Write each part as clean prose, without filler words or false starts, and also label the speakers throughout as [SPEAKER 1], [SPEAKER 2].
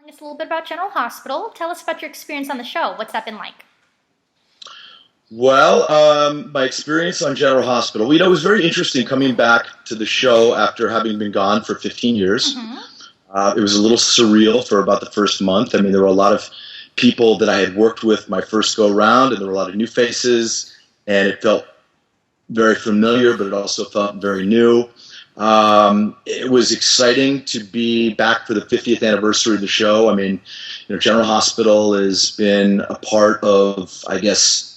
[SPEAKER 1] Just a little bit about General Hospital. Tell us about your experience on the show. What's that been like?
[SPEAKER 2] Well, my experience on General Hospital, it was very interesting coming back to the show after having been gone for 15 years.
[SPEAKER 1] Mm-hmm.
[SPEAKER 2] It was a little surreal for about the first month. I mean, there were a lot of people that I had worked with my first go round, and there were a lot of new faces, and it felt very familiar, but it also felt very new. It was exciting to be back for the 50th anniversary of the show. I mean, General Hospital has been a part of, I guess,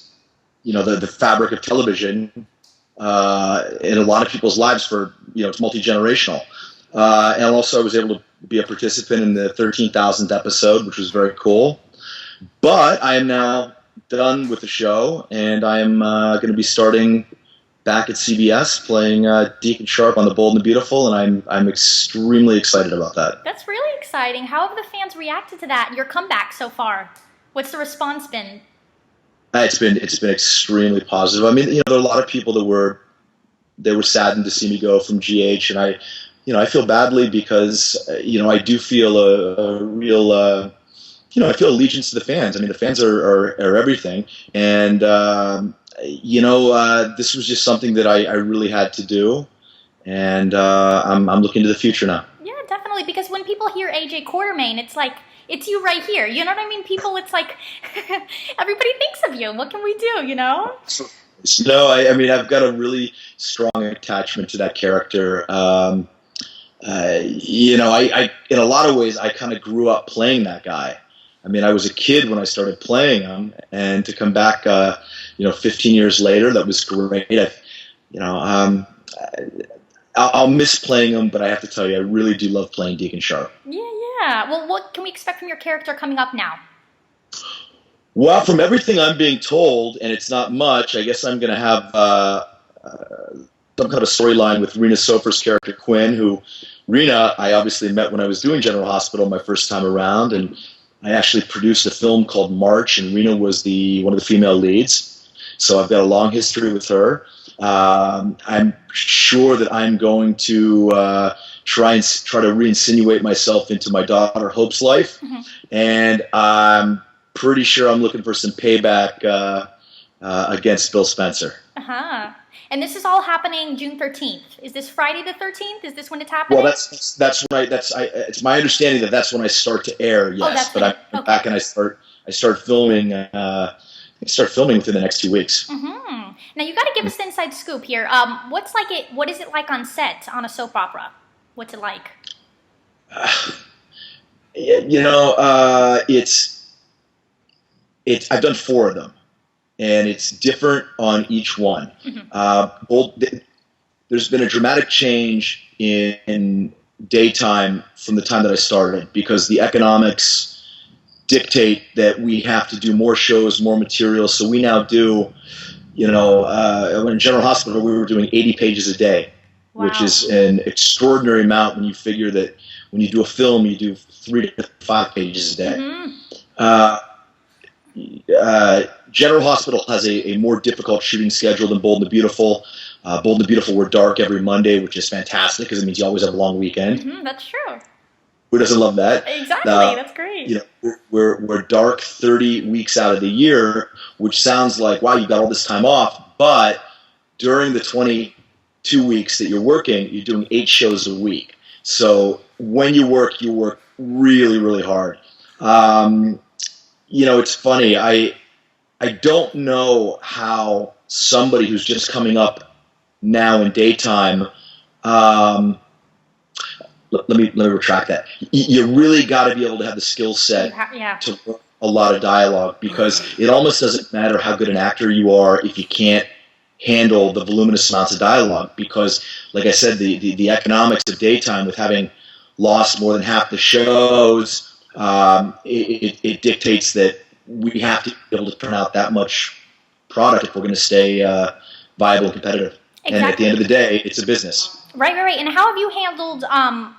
[SPEAKER 2] the fabric of television in a lot of people's lives for, it's multi-generational. And also I was able to be a participant in the 13,000th episode, which was very cool. But I am now done with the show, and I am going to be starting back at CBS playing Deacon Sharp on The Bold and the Beautiful, and I'm extremely excited about that.
[SPEAKER 1] That's really exciting. How have the fans reacted to that, your comeback so far? What's the response been?
[SPEAKER 2] It's been extremely positive. I mean, there are a lot of people that were saddened to see me go from GH, and I feel badly because I do feel a real I feel allegiance to the fans. I mean, the fans are everything, and this was just something that I really had to do, and I'm looking to the future now.
[SPEAKER 1] Yeah, definitely, because when people hear AJ Quartermain, it's like, it's you right here. You know what I mean? People, it's like, everybody thinks of you. What can we do,
[SPEAKER 2] No, I mean, I've got a really strong attachment to that character. I in a lot of ways, I kind of grew up playing that guy. I mean, I was a kid when I started playing him, and to come back, 15 years later, that was great. I'll miss playing him, but I have to tell you, I really do love playing Deacon Sharp.
[SPEAKER 1] Yeah. Well, what can we expect from your character coming up now?
[SPEAKER 2] Well, from everything I'm being told, and it's not much, I guess I'm going to have some kind of a storyline with Rena Sofer's character, Quinn, who Rena, I obviously met when I was doing General Hospital my first time around, and I actually produced a film called March, and Rena was one of the female leads. So I've got a long history with her. I'm sure that I'm going to try to re-insinuate myself into my daughter Hope's life,
[SPEAKER 1] Mm-hmm.
[SPEAKER 2] and I'm pretty sure I'm looking for some payback against Bill Spencer.
[SPEAKER 1] Uh-huh. And this is all happening June 13th. Is this Friday the 13th? Is this when it's happening?
[SPEAKER 2] Well, that's right. It's my understanding that that's when I start to air. Yes, but I'm back and I start filming. I start filming within the next 2 weeks.
[SPEAKER 1] Mm-hmm. Now you got to give us the inside scoop here. What is it like on set on a soap opera? What's it like?
[SPEAKER 2] I've done 4 of them, and it's different on each one.
[SPEAKER 1] Mm-hmm.
[SPEAKER 2] There's been a dramatic change in daytime from the time that I started, because the economics dictate that we have to do more shows, more material. So we now do, in General Hospital, we were doing 80 pages a day,
[SPEAKER 1] Wow.
[SPEAKER 2] which is an extraordinary amount when you figure that when you do a film, you do 3 to 5 pages a day.
[SPEAKER 1] Mm-hmm.
[SPEAKER 2] General Hospital has a more difficult shooting schedule than Bold and the Beautiful. Bold and the Beautiful were dark every Monday, which is fantastic because it means you always have a long weekend.
[SPEAKER 1] Mm-hmm, that's true.
[SPEAKER 2] Who doesn't love that?
[SPEAKER 1] Exactly, that's great.
[SPEAKER 2] We're dark 30 weeks out of the year, which sounds like, wow, you got all this time off. But during the 22 weeks that you're working, you're doing 8 shows a week. So when you work really, really hard. It's funny. I don't know how somebody who's just coming up now in daytime. Let me retract that. You really got to be able to have the skill set to work a lot of dialogue, because it almost doesn't matter how good an actor you are if you can't handle the voluminous amounts of dialogue. Because, like I said, the economics of daytime, with having lost more than half the shows, it dictates that we have to be able to turn out that much product if we're going to stay viable and competitive. Exactly. And at the end of the day, it's a business.
[SPEAKER 1] Right. And how have you handled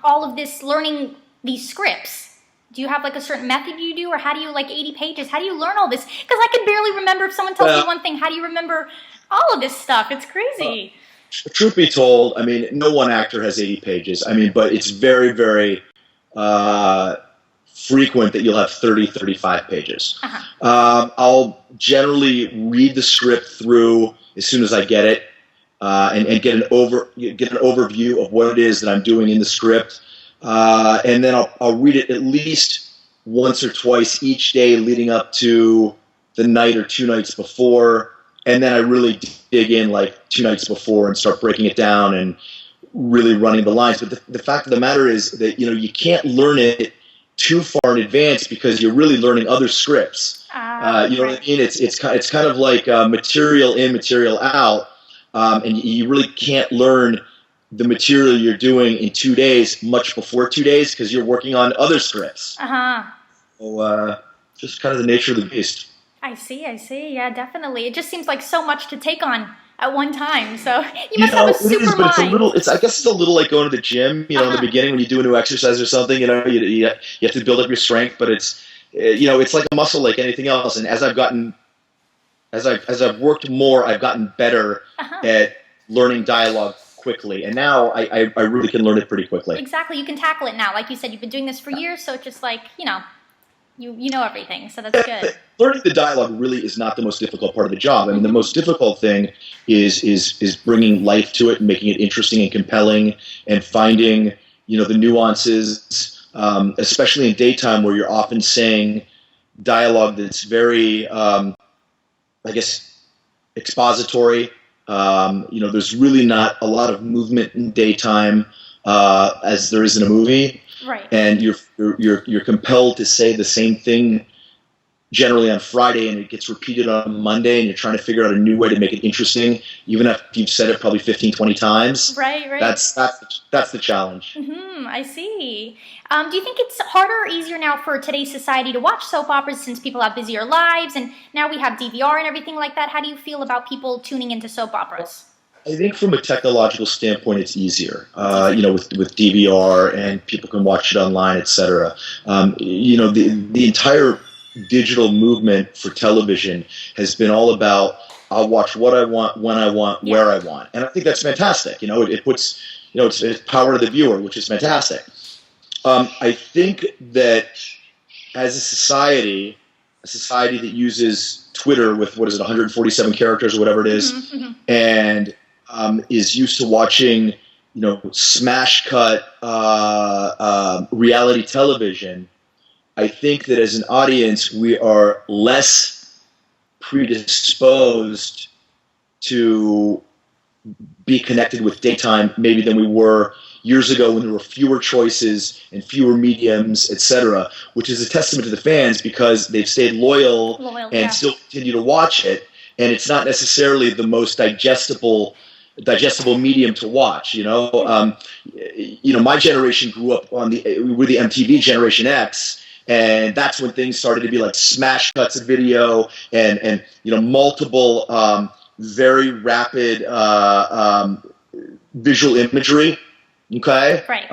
[SPEAKER 1] all of this, learning these scripts? Do you have like a certain method you do, or how do you, 80 pages, how do you learn all this? Because I can barely remember if someone tells me one thing. How do you remember all of this stuff? It's crazy.
[SPEAKER 2] Truth be told, I mean, no one actor has 80 pages. I mean, but it's very, very frequent that you'll have 30, 35 pages.
[SPEAKER 1] Uh-huh.
[SPEAKER 2] I'll generally read the script through as soon as I get it, and get an overview of what it is that I'm doing in the script, and then I'll read it at least once or twice each day leading up to the night or 2 nights before, and then I really dig in like 2 nights before and start breaking it down and really running the lines. But the fact of the matter is that you can't learn it too far in advance because you're really learning other scripts. You know what I mean? It's kind of like material in, material out, and you really can't learn the material you're doing in 2 days much before 2 days because you're working on other scripts. So just kind of the nature of the beast.
[SPEAKER 1] I see. Yeah, definitely. It just seems like so much to take on at one time. So you must have a super
[SPEAKER 2] it is, but
[SPEAKER 1] mind.
[SPEAKER 2] it's a little. I guess it's a little like going to the gym. In the beginning when you do a new exercise or something, you have to build up your strength. But it's it's like a muscle, like anything else. And as I've worked more, I've gotten better at learning dialogue quickly. And now I really can learn it pretty quickly.
[SPEAKER 1] Exactly. You can tackle it now. Like you said, you've been doing this for years, so it's just like you know everything. So that's good.
[SPEAKER 2] Learning the dialogue really is not the most difficult part of the job. I mean, the most difficult thing is bringing life to it and making it interesting and compelling and finding, the nuances, especially in daytime where you're often saying dialogue that's very, expository. There's really not a lot of movement in daytime as there is in a movie.
[SPEAKER 1] Right.
[SPEAKER 2] And you're compelled to say the same thing generally on Friday, and it gets repeated on Monday, and you're trying to figure out a new way to make it interesting, even if you've said it probably 15, 20 times.
[SPEAKER 1] Right.
[SPEAKER 2] That's the challenge.
[SPEAKER 1] I see. Do you think it's harder or easier now for today's society to watch soap operas since people have busier lives, and now we have DVR and everything like that? How do you feel about people tuning into soap operas?
[SPEAKER 2] I think from a technological standpoint, it's easier, with DVR, and people can watch it online, etc. The entire digital movement for television has been all about I'll watch what I want, when I want, where I want. And I think that's fantastic. It puts, it's power to the viewer, which is fantastic. I think that as a society that uses Twitter with, 147 characters or whatever it is, and is used to watching, smash cut reality television, I think that as an audience, we are less predisposed to be connected with daytime maybe than we were years ago when there were fewer choices and fewer mediums, etc., which is a testament to the fans because they've stayed loyal and still continue to watch it. And it's not necessarily the most digestible medium to watch. My generation grew up we're the MTV Generation X. And that's when things started to be like smash cuts of video and multiple very rapid visual imagery. Okay,
[SPEAKER 1] right.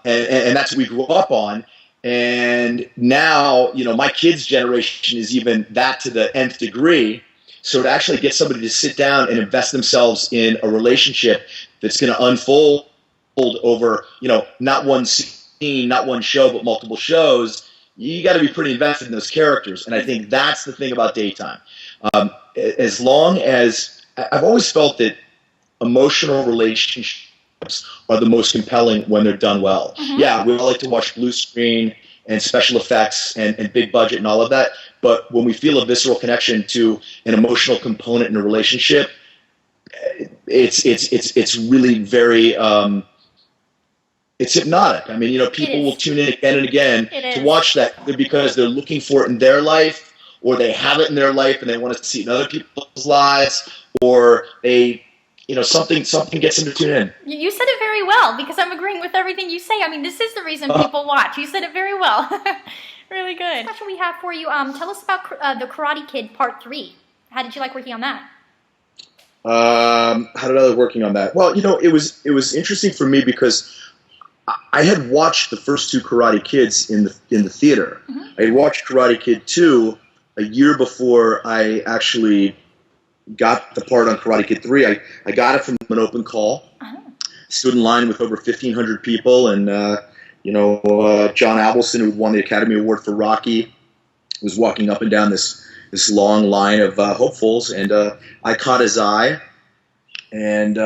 [SPEAKER 2] And that's what we grew up on. And now my kids' generation is even that to the nth degree. So to actually get somebody to sit down and invest themselves in a relationship that's going to unfold over not one scene, not one show, but multiple shows. You got to be pretty invested in those characters, and I think that's the thing about daytime. As long as I've always felt that emotional relationships are the most compelling when they're done well. Yeah, we all like to watch blue screen and special effects and big budget and all of that, but when we feel a visceral connection to an emotional component in a relationship, it's really very. It's hypnotic. I mean, people will tune in again and again to watch that because they're looking for it in their life, or they have it in their life and they want to see it in other people's lives, or they, something gets them to tune in.
[SPEAKER 1] You said it very well because I'm agreeing with everything you say. I mean, this is the reason people watch. You said it very well. Really good. What question we have for you? Tell us about the Karate Kid Part 3. How did you like working on that?
[SPEAKER 2] How did I like working on that? Well, it was interesting for me because I had watched the first two Karate Kids in the theater. I had watched Karate Kid 2 a year before I actually got the part on Karate Kid 3. I got it from an open call. Stood in line with over 1,500 people, and John Avildsen, who won the Academy Award for Rocky, was walking up and down this long line of hopefuls, and I caught his eye, and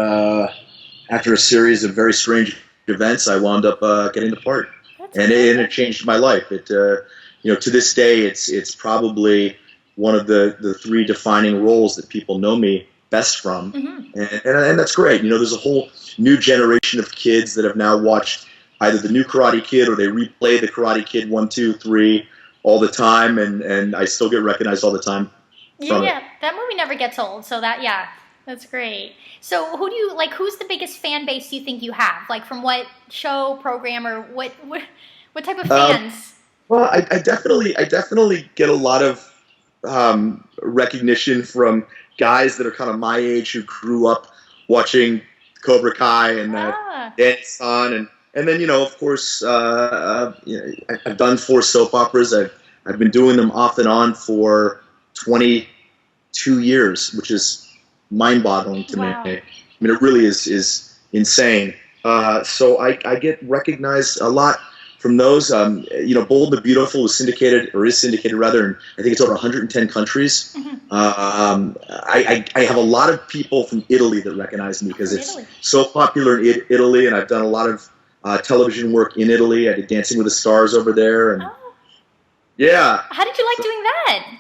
[SPEAKER 2] after a series of very strange events, I wound up getting the part, and it changed my life. It to this day, it's probably one of the three defining roles that people know me best from, and that's great. There's a whole new generation of kids that have now watched either the new Karate Kid or they replay the Karate Kid 1, 2, 3 all the time, and I still get recognized all the time.
[SPEAKER 1] Yeah, that movie never gets old. So that's great. So who do you like? Who's the biggest fan base you think you have? Like from what show, program, or what type of fans?
[SPEAKER 2] Well, I definitely get a lot of recognition from guys that are kind of my age who grew up watching Cobra Kai and Danny-san, and then of course I've done 4 soap operas. I've been doing them off and on for 22 years, which is mind-boggling to me. I mean, it really is insane. So I get recognized a lot from those. Bold and the Beautiful is syndicated rather, and I think it's over 110 countries. I have a lot of people from Italy that recognize me because it's so popular in Italy, and I've done a lot of television work in Italy. I did Dancing with the Stars over there, and yeah.
[SPEAKER 1] How did you like doing that?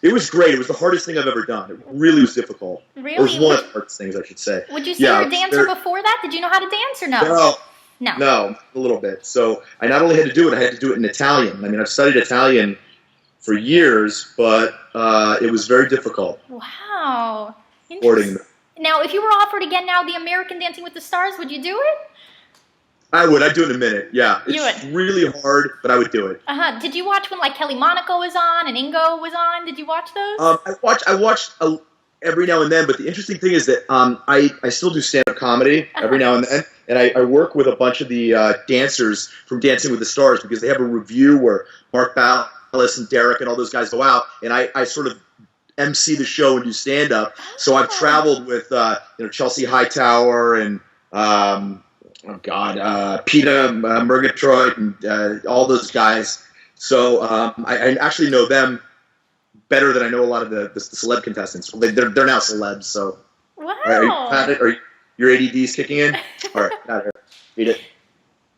[SPEAKER 2] It was great. It was the hardest thing I've ever done. It really was difficult.
[SPEAKER 1] Really?
[SPEAKER 2] It was one of the hardest things, I should say.
[SPEAKER 1] Would you say you were a dancer before that? Did you know how to dance or no?
[SPEAKER 2] No, a little bit. So I not only had to do it, I had to do it in Italian. I mean, I've studied Italian for years, but it was very difficult.
[SPEAKER 1] Wow. Interesting. Now, if you were offered again now the American Dancing with the Stars, would you do it?
[SPEAKER 2] I would. I'd do it in a minute. Yeah. It's really hard, but I would do it.
[SPEAKER 1] Did you watch when like Kelly Monaco was on and Ingo was on? Did you watch those?
[SPEAKER 2] I watched every now and then, but the interesting thing is that I still do stand-up comedy every now and then, and I work with a bunch of the dancers from Dancing with the Stars because they have a review where Mark Ballas and Derek and all those guys go out, and I sort of MC the show and do stand-up. So I've traveled with Chelsea Hightower and Peter Murgatroyd and all those guys. So I actually know them better than I know a lot of the celeb contestants. They're now celebs. So
[SPEAKER 1] wow.
[SPEAKER 2] Are your ADD's kicking in? All right, out here. Read it.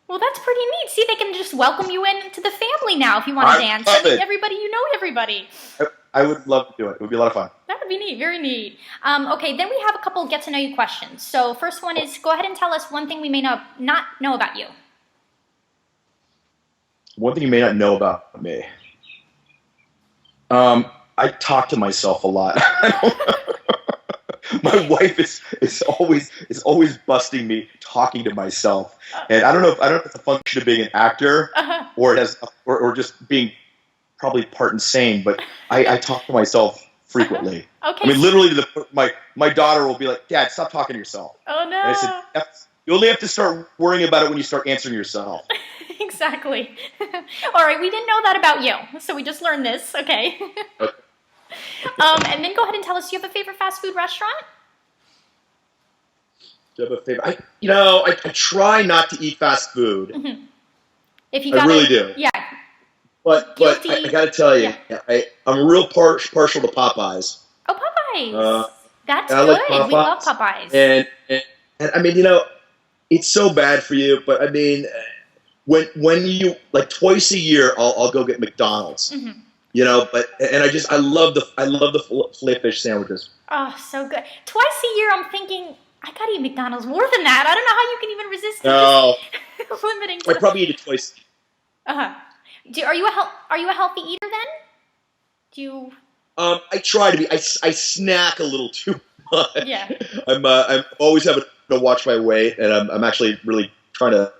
[SPEAKER 1] Well, that's pretty neat. See, they can just welcome you into the family now if you want to dance. Everybody, everybody.
[SPEAKER 2] I would love to do it. It would be a lot of fun.
[SPEAKER 1] That would be neat. Very neat. Okay, then we have a couple get-to-know-you questions. So first one is, go ahead and tell us one thing we may not know about you. One thing you may not know about
[SPEAKER 2] me. I talk to myself a lot. My wife is always busting me talking to myself, and I don't know if it's a function of being an actor or it has or just being probably part insane, but I talk to myself frequently.
[SPEAKER 1] Okay.
[SPEAKER 2] I mean, literally, my daughter will be like, "Dad, stop talking to yourself."
[SPEAKER 1] Oh no!
[SPEAKER 2] And I said, "You only have to start worrying about it when you start answering yourself."
[SPEAKER 1] Exactly. All right, we didn't know that about you, so we just learned this. Okay.
[SPEAKER 2] Okay.
[SPEAKER 1] And then go ahead and tell us, do you have a favorite fast food restaurant?
[SPEAKER 2] Do you have a favorite? I try not to eat fast food.
[SPEAKER 1] Mm-hmm. If you
[SPEAKER 2] I really do.
[SPEAKER 1] Yeah.
[SPEAKER 2] But I got to tell you, I'm real partial to Popeyes.
[SPEAKER 1] Oh, Popeyes. That's good.
[SPEAKER 2] Like Popeyes.
[SPEAKER 1] We love Popeyes.
[SPEAKER 2] And I mean, it's so bad for you, but I mean, when you like twice a year, I'll go get McDonald's. Mm-hmm. I love the filet fish sandwiches.
[SPEAKER 1] Oh, so good. Twice a year, I'm thinking I gotta eat McDonald's more than that. I don't know how you can even resist.
[SPEAKER 2] No,
[SPEAKER 1] limiting.
[SPEAKER 2] I probably eat it twice.
[SPEAKER 1] Are you a healthy eater then? Do you?
[SPEAKER 2] I try to be. I snack a little too much.
[SPEAKER 1] Yeah.
[SPEAKER 2] I'm always having to watch my weight, and I'm actually really trying to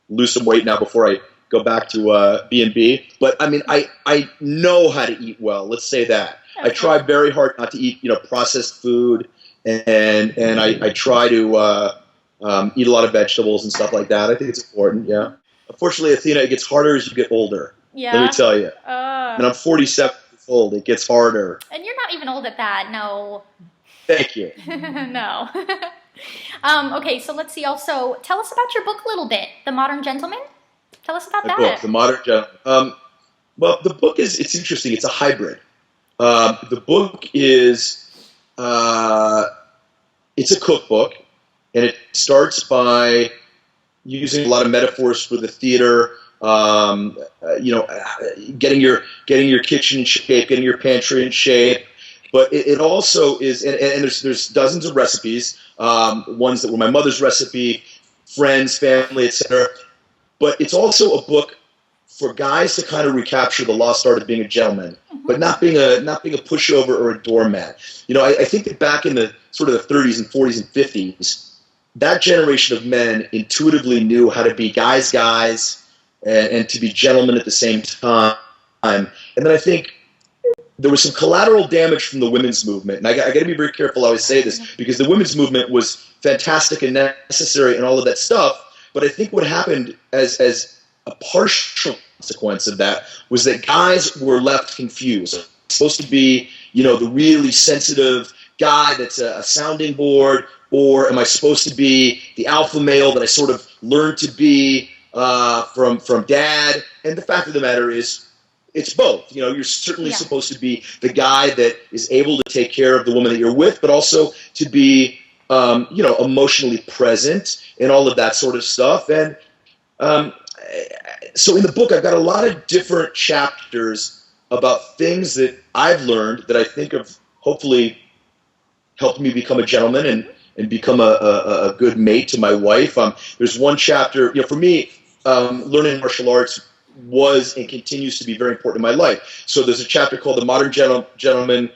[SPEAKER 2] lose some weight now before I go back to B&B. But I mean, I know how to eat well. Let's say that. Okay. I try very hard not to eat processed food, and I try to eat a lot of vegetables and stuff like that. I think it's important. Yeah. Unfortunately, Athena, it gets harder as you get older.
[SPEAKER 1] Yeah.
[SPEAKER 2] Let me tell you. And I'm 47 years old. It gets harder.
[SPEAKER 1] And you're not even old at that. No.
[SPEAKER 2] Thank you.
[SPEAKER 1] No. Okay, so let's see. Also, tell us about your book a little bit, The Modern Gentleman. Tell us about
[SPEAKER 2] my
[SPEAKER 1] that.
[SPEAKER 2] book, The Modern Gentleman. Well, the book it's interesting. It's a hybrid. The book is it's a cookbook, and it starts by using a lot of metaphors for the theater. Getting your kitchen in shape, getting your pantry in shape. But it also is, and there's dozens of recipes, ones that were my mother's recipe, friends, family, etc. But it's also a book for guys to kind of recapture the lost art of being a gentleman, but not being a pushover or a doormat. I think that back in the sort of the 30s and 40s and 50s, that generation of men intuitively knew how to be guys, and to be gentlemen at the same time. And then I think there was some collateral damage from the women's movement. And I got to be very careful how I say this, because the women's movement was fantastic and necessary and all of that stuff. But I think what happened as a partial consequence of that was that guys were left confused. It's supposed to be, the really sensitive guy that's a sounding board, or am I supposed to be the alpha male that I sort of learned to be from dad? And the fact of the matter is, it's both. You're certainly supposed to be the guy that is able to take care of the woman that you're with, but also to be, emotionally present and all of that sort of stuff. And so in the book, I've got a lot of different chapters about things that I've learned that I think have hopefully helped me become a gentleman and become a good mate to my wife. There's one chapter, for me, learning martial arts was and continues to be very important in my life. So there's a chapter called The Modern Gentleman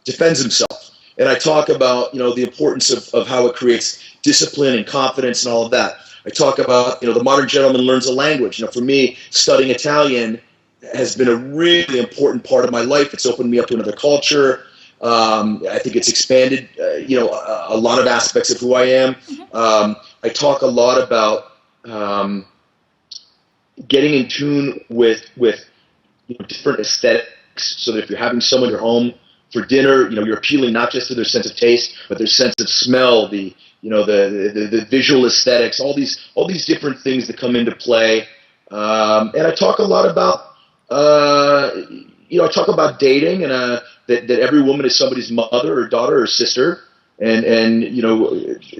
[SPEAKER 2] Defends Himself. And I talk about, the importance of how it creates discipline and confidence and all of that. I talk about, the modern gentleman learns a language. For me, studying Italian has been a really important part of my life. It's opened me up to another culture. I think it's expanded, a lot of aspects of who I am. I talk a lot about getting in tune with different aesthetics, so that if you're having someone in your home for dinner, you're appealing not just to their sense of taste, but their sense of smell, the visual aesthetics, all these different things that come into play. And I talk a lot about, I talk about dating, and that every woman is somebody's mother or daughter or sister, and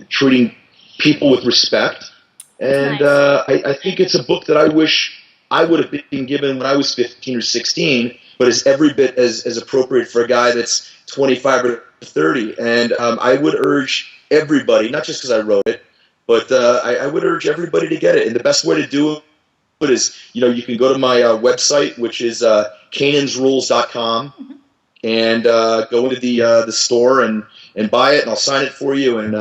[SPEAKER 2] treating people with respect. And I think it's a book that I wish I would have been given when I was 15 or 16, but is every bit as appropriate for a guy that's 25 or 30. And I would urge everybody, not just because I wrote it, but I would urge everybody to get it. And the best way to do it is, you can go to my website, which is canansrules.com, and go into the store and buy it, and I'll sign it for you. And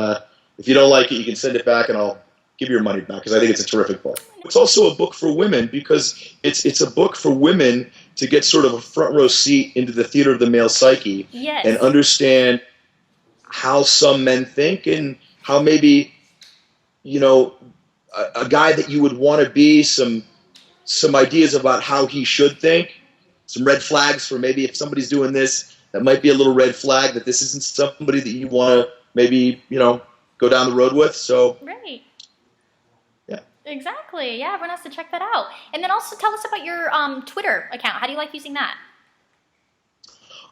[SPEAKER 2] if you don't like it, you can send it back, and I'll give your money back, because I think it's a terrific book. It's also a book for women, because it's a book for women to get sort of a front row seat into the theater of the male psyche, and understand how some men think, and how maybe, a guy that you would want to be, some ideas about how he should think, some red flags for maybe if somebody's doing this, that might be a little red flag that this isn't somebody that you want to maybe, go down the road with. So.
[SPEAKER 1] Right.
[SPEAKER 2] Yeah.
[SPEAKER 1] Exactly. Yeah, everyone has to check that out. And then also tell us about your Twitter account. How do you like using that?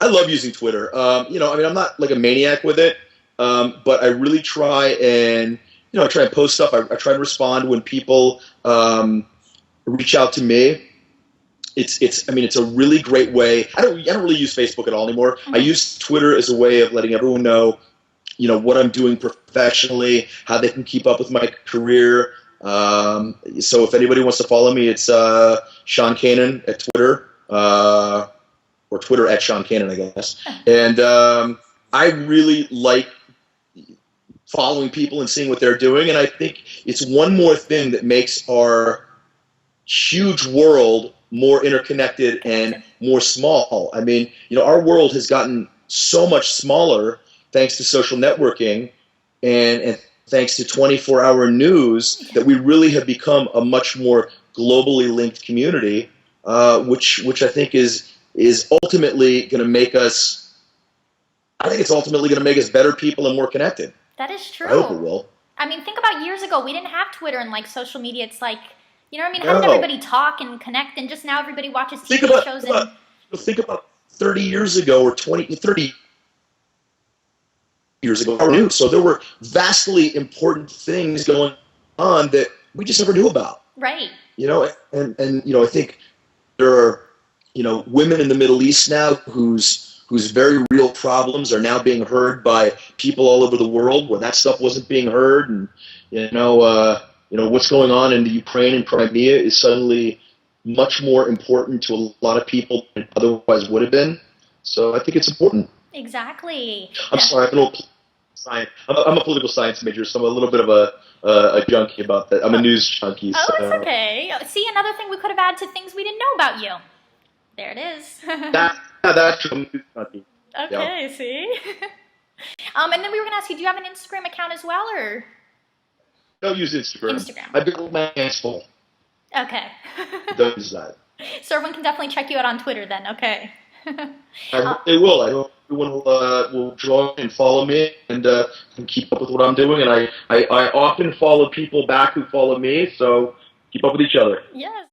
[SPEAKER 2] I love using Twitter. I'm not like a maniac with it, but I really try and, I try and post stuff. I try to respond when people reach out to me. It's a really great way. I don't really use Facebook at all anymore. I use Twitter as a way of letting everyone know, what I'm doing professionally, how they can keep up with my career. So if anybody wants to follow me, it's Sean Kanan at Twitter, or Twitter at Sean Kanan, I guess. And I really like following people and seeing what they're doing. And I think it's one more thing that makes our huge world more interconnected and more small. I mean, our world has gotten so much smaller thanks to social networking and thanks to 24-hour news, that we really have become a much more globally linked community, which I think is ultimately going to make us. I think it's ultimately going to make us better people and more connected.
[SPEAKER 1] That is true.
[SPEAKER 2] I hope it will.
[SPEAKER 1] I mean, think about years ago. We didn't have Twitter and like social media. It's like, you know what I mean? How did
[SPEAKER 2] No.
[SPEAKER 1] everybody talk and connect? And just now everybody watches
[SPEAKER 2] Think
[SPEAKER 1] TV
[SPEAKER 2] about,
[SPEAKER 1] shows
[SPEAKER 2] think about 30 years ago or 30 years ago. News. So there were vastly important things going on that we just never knew about.
[SPEAKER 1] Right.
[SPEAKER 2] You know, and you know, I think there are, you know, women in the Middle East now whose very real problems are now being heard by people all over the world where that stuff wasn't being heard, and you know, what's going on in the Ukraine and Crimea is suddenly much more important to a lot of people than it otherwise would have been. So I think it's important.
[SPEAKER 1] Exactly.
[SPEAKER 2] I'm sorry, I'm a political science major, so I'm a little bit of a junkie about that. I'm a news junkie.
[SPEAKER 1] Oh,
[SPEAKER 2] so.
[SPEAKER 1] it's okay. See, another thing we could have added to things we didn't know about you. There it is.
[SPEAKER 2] That's true. I'm a news junkie.
[SPEAKER 1] Okay,
[SPEAKER 2] Yeah.
[SPEAKER 1] see? And then we were going to ask you, do you have an Instagram account as well, or?
[SPEAKER 2] Don't use Instagram. I've got my hands full.
[SPEAKER 1] Okay.
[SPEAKER 2] Don't use that.
[SPEAKER 1] So everyone can definitely check you out on Twitter then, okay.
[SPEAKER 2] They will. I hope everyone will join and follow me and keep up with what I'm doing. And I often follow people back who follow me, so keep up with each other.
[SPEAKER 1] Yes.